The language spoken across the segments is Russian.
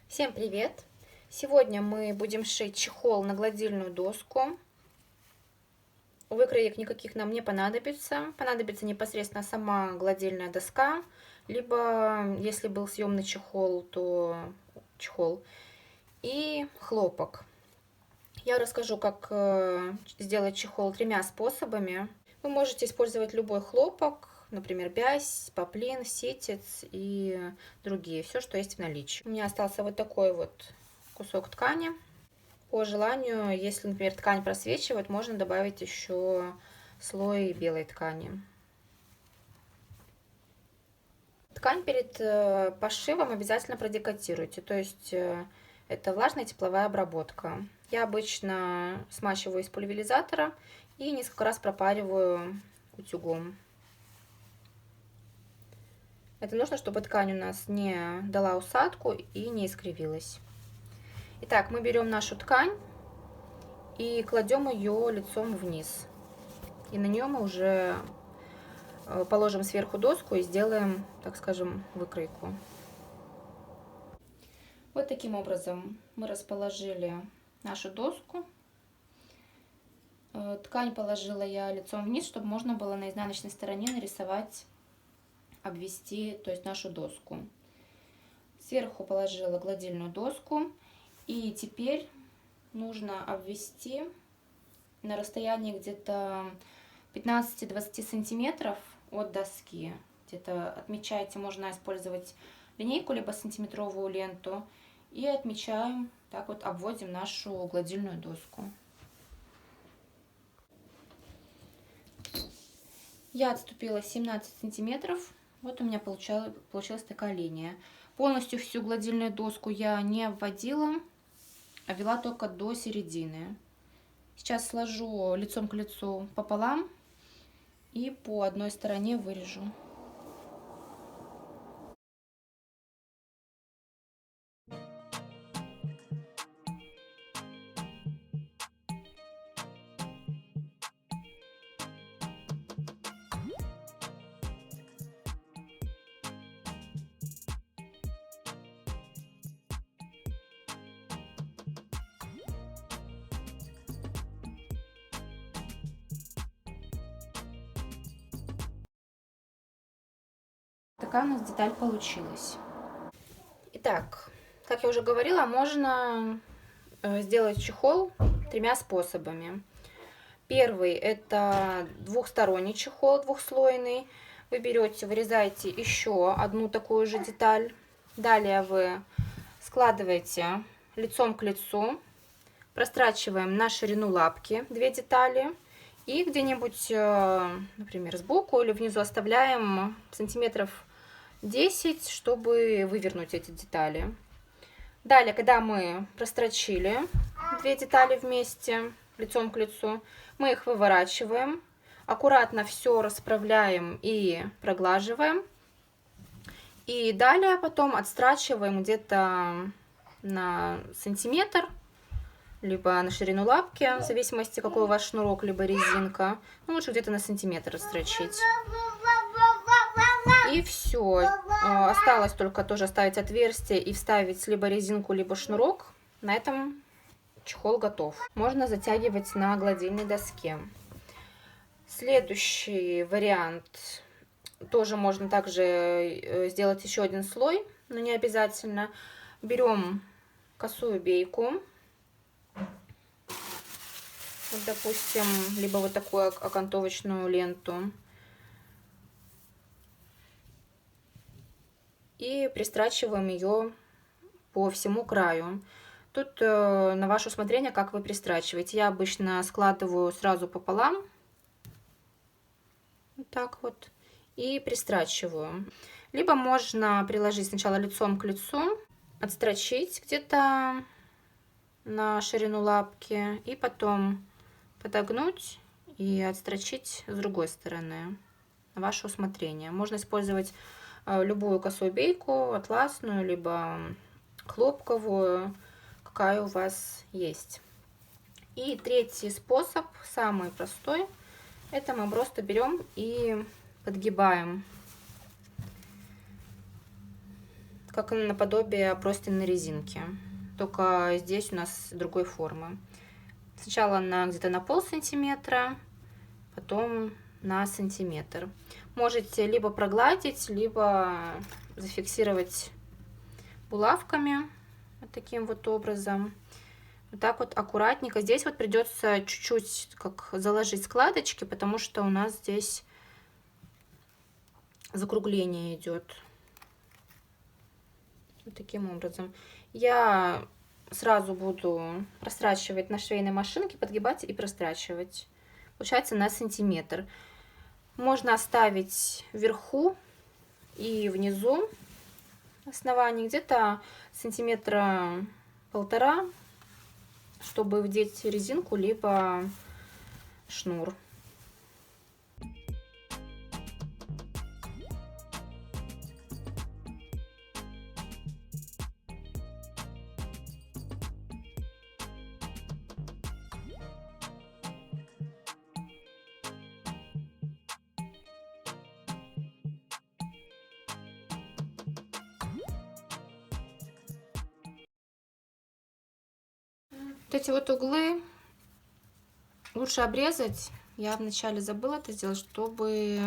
Всем привет! Сегодня мы будем шить чехол на гладильную доску. Выкроек никаких нам не понадобится. Понадобится непосредственно сама гладильная доска, либо, если был съемный чехол, то чехол и хлопок. Я расскажу, как сделать чехол тремя способами. Вы можете использовать любой хлопок, например, бязь, поплин, ситец и другие, все, что есть в наличии. У меня остался вот такой вот кусок ткани. По желанию, если, например, ткань просвечивает, можно добавить еще слой белой ткани. Ткань перед пошивом обязательно продекотируйте, то есть это влажная тепловая обработка. Я обычно смачиваю из пульверизатора и несколько раз пропариваю утюгом. Это нужно, чтобы ткань у нас не дала усадку и не искривилась. Итак, мы берем нашу ткань и кладем ее лицом вниз. И на нее мы уже положим сверху доску и сделаем, так скажем, выкройку. Вот таким образом мы расположили нашу доску. Ткань положила я лицом вниз, чтобы можно было на изнаночной стороне нарисовать, обвести, то есть нашу доску. Сверху положила гладильную доску. И теперь нужно обвести на расстоянии где-то 15-20 сантиметров от доски. Где-то отмечайте, можно использовать линейку, либо сантиметровую ленту. И отмечаем, так вот обводим нашу гладильную доску. Я отступила 17 сантиметров. Вот у меня получилась такая линия. Полностью всю гладильную доску я не обводила, а вела только до середины. Сейчас сложу лицом к лицу пополам и по одной стороне вырежу. Такая у нас деталь получилась. Итак, как я уже говорила, можно сделать чехол тремя способами. Первый — это двухсторонний чехол, двухслойный. Вы берете, вырезаете еще одну такую же деталь. Далее вы складываете лицом к лицу, прострачиваем на ширину лапки две детали. И где-нибудь, например, сбоку или внизу оставляем сантиметров 10, чтобы вывернуть эти детали. Далее, когда мы прострочили две детали вместе, лицом к лицу, мы их выворачиваем, аккуратно все расправляем и проглаживаем. И далее потом отстрачиваем где-то на сантиметр, либо на ширину лапки, в зависимости, какой у вас шнурок, либо резинка. Ну, лучше где-то на сантиметр строчить. И все. Осталось только тоже оставить отверстие и вставить либо резинку, либо шнурок. На этом чехол готов. Можно затягивать на гладильной доске. Следующий вариант. Тоже можно также сделать еще один слой, но не обязательно. Берем косую бейку. Вот, допустим, либо вот такую окантовочную ленту. И пристрачиваем ее по всему краю. Тут на ваше усмотрение, как вы пристрачиваете. Я обычно складываю сразу пополам. Вот так вот. И пристрачиваю. Либо можно приложить сначала лицом к лицу, отстрочить где-то на ширину лапки и потом подогнуть и отстрочить с другой стороны. На ваше усмотрение. Можно использовать любую косую бейку, атласную, либо хлопковую, какая у вас есть. И третий способ, самый простой, это мы просто берем и подгибаем как наподобие простенной резинки, только здесь у нас другой формы. Сначала где-то на полсантиметра, потом на сантиметр. Можете либо прогладить, либо зафиксировать булавками вот таким вот образом. Вот так вот аккуратненько. Здесь вот придется чуть-чуть как заложить складочки, потому что у нас здесь закругление идет. Вот таким образом. Я сразу буду прострачивать на швейной машинке, подгибать и прострачивать. Получается на сантиметр. Можно оставить вверху и внизу основания где-то сантиметра полтора, чтобы вдеть резинку либо шнур. Вот эти вот углы лучше обрезать. Я вначале забыла это сделать, чтобы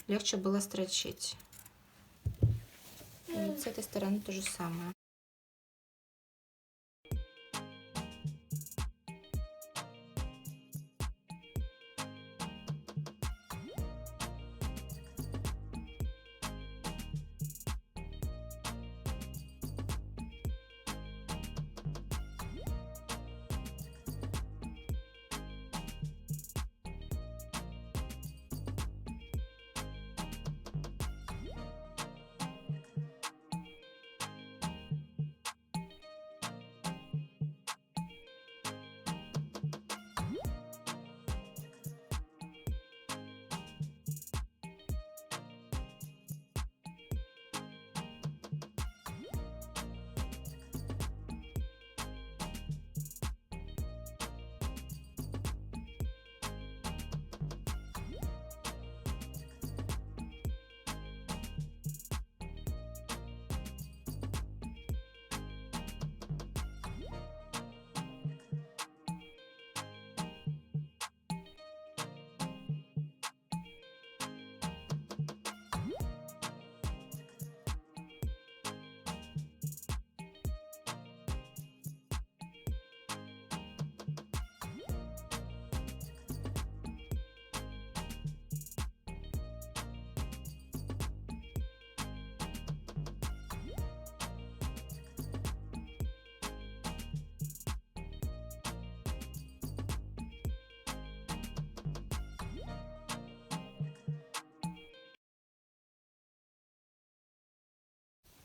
легче было строчить. И с этой стороны то же самое.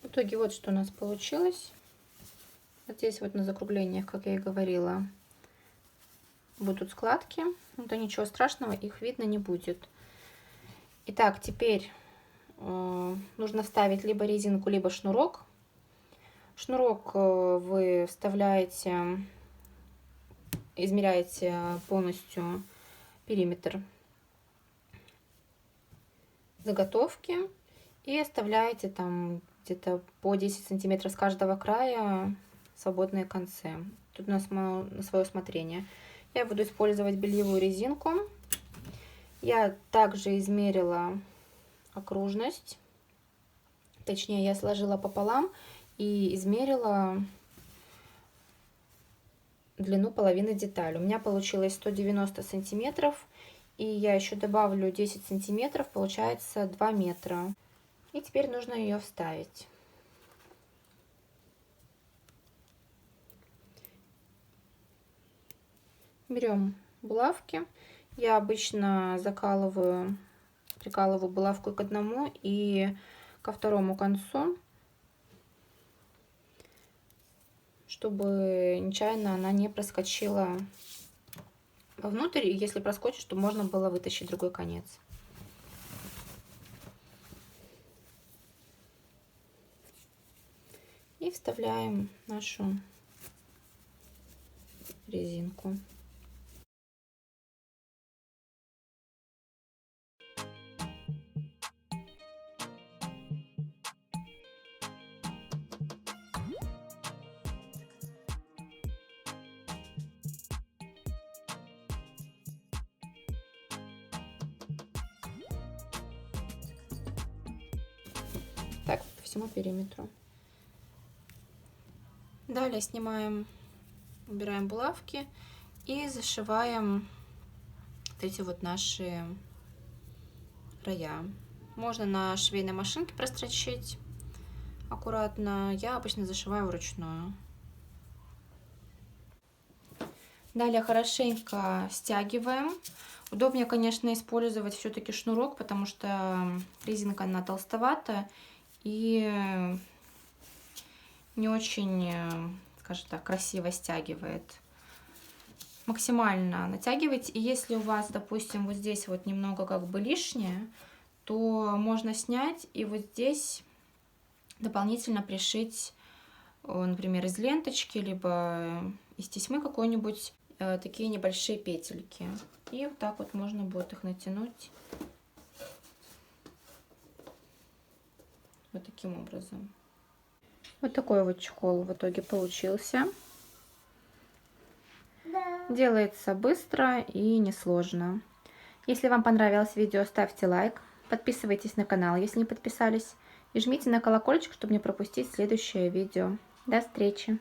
В итоге вот что у нас получилось. Вот здесь вот на закруглениях, как я и говорила, будут складки. Это ничего страшного, их видно не будет. Итак, теперь нужно вставить либо резинку, либо шнурок. Шнурок вы вставляете, измеряете полностью периметр заготовки и оставляете там где-то по 10 сантиметров с каждого края свободные концы. Тут на свое усмотрение. Я буду использовать бельевую резинку. Я также измерила окружность, точнее я сложила пополам и измерила длину половины детали. У меня получилось 190 сантиметров, и я еще добавлю 10 сантиметров, получается 2 метра. И теперь нужно ее вставить. Берем булавки. Я обычно прикалываю булавку к одному и ко второму концу, чтобы нечаянно она не проскочила вовнутрь, и если проскочит, то можно было вытащить другой конец. И вставляем нашу резинку. Так, по всему периметру. Далее снимаем, убираем булавки и зашиваем вот эти вот наши края. Можно на швейной машинке прострочить аккуратно. Я обычно зашиваю вручную. Далее хорошенько стягиваем. Удобнее, конечно, использовать все-таки шнурок, потому что резинка она толстовата и не очень, скажем так, красиво стягивает. Максимально натягивайте. И если у вас, допустим, вот здесь вот немного как бы лишнее, то можно снять и вот здесь дополнительно пришить, например, из ленточки, либо из тесьмы какой-нибудь такие небольшие петельки. И вот так вот можно будет их натянуть вот таким образом. Вот такой вот чехол в итоге получился. Делается быстро и несложно. Если вам понравилось видео, ставьте лайк, подписывайтесь на канал, если не подписались, и жмите на колокольчик, чтобы не пропустить следующее видео. До встречи!